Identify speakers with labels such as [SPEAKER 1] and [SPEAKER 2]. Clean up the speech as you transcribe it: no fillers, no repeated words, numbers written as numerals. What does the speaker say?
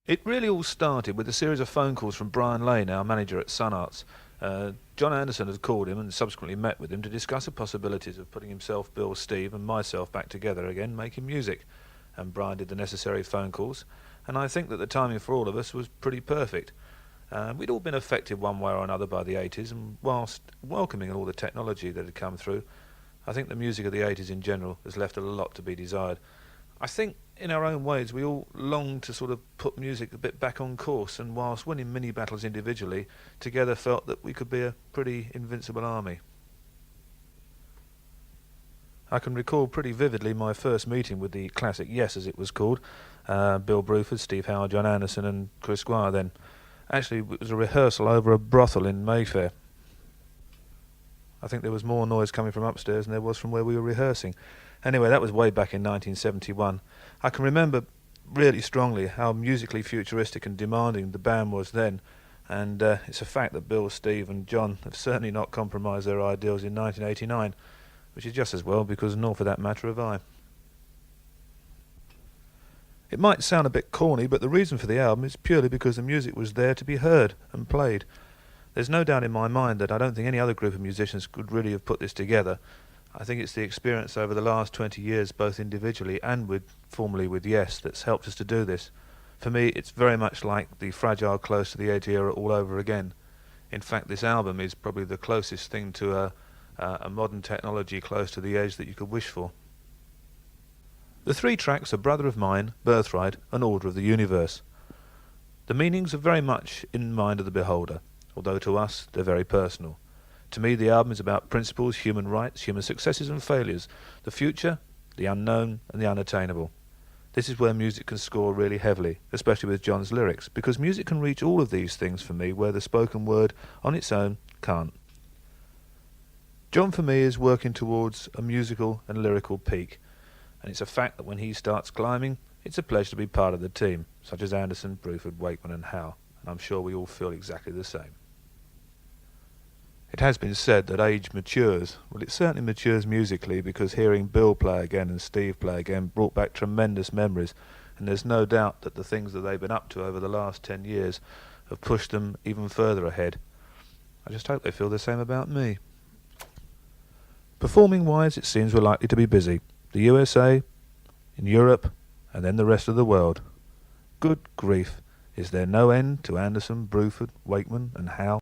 [SPEAKER 1] It really all started with a series of phone calls from Brian Lane, our manager at Sun Arts. John Anderson had called him and subsequently met with him to discuss the possibilities of putting himself, Bill, Steve and myself back together again, making music. And Brian did the necessary phone calls, and I think that the timing for all of us was pretty perfect. We'd all been affected one way or another by the 80s, and whilst welcoming all the technology that had come through, I think the music of the 80s in general has left a lot to be desired. I think in our own ways we all longed to sort of put music a bit back on course, and whilst winning mini battles individually, together felt that we could be a pretty invincible army. I can recall pretty vividly my first meeting with the classic Yes, as it was called. Bill Bruford, Steve Howard, John Anderson and Chris Squire then. Actually, it was a rehearsal over a brothel in Mayfair. I think there was more noise coming from upstairs than there was from where we were rehearsing. Anyway, that was way back in 1971. I can remember really strongly how musically futuristic and demanding the band was then, and it's a fact that Bill, Steve and John have certainly not compromised their ideals in 1989, which is just as well, because nor for that matter have I. It might sound a bit corny, but the reason for the album is purely because the music was there to be heard and played. There's no doubt in my mind that I don't think any other group of musicians could really have put this together. I think it's the experience over the last 20 years, both individually and formally with Yes, that's helped us to do this. For me, it's very much like the fragile, close to the edge era all over again. In fact, this album is probably the closest thing to a modern technology close to the edge that you could wish for. The three tracks are Brother of Mine, Birthright and Order of the Universe. The meanings are very much in mind of the beholder, although to us they're very personal. To me, the album is about principles, human rights, human successes and failures, the future, the unknown and the unattainable. This is where music can score really heavily, especially with John's lyrics, because music can reach all of these things for me where the spoken word on its own can't. John for me is working towards a musical and lyrical peak, and it's a fact that when he starts climbing, it's a pleasure to be part of the team, such as Anderson, Bruford, Wakeman and Howe, and I'm sure we all feel exactly the same. It has been said that age matures. Well, it certainly matures musically, because hearing Bill play again and Steve play again brought back tremendous memories, and there's no doubt that the things that they've been up to over the last 10 years have pushed them even further ahead. I just hope they feel the same about me. Performing-wise, it seems we're likely to be busy. The USA, in Europe, and then the rest of the world. Good grief, is there no end to Anderson, Bruford, Wakeman and Howe?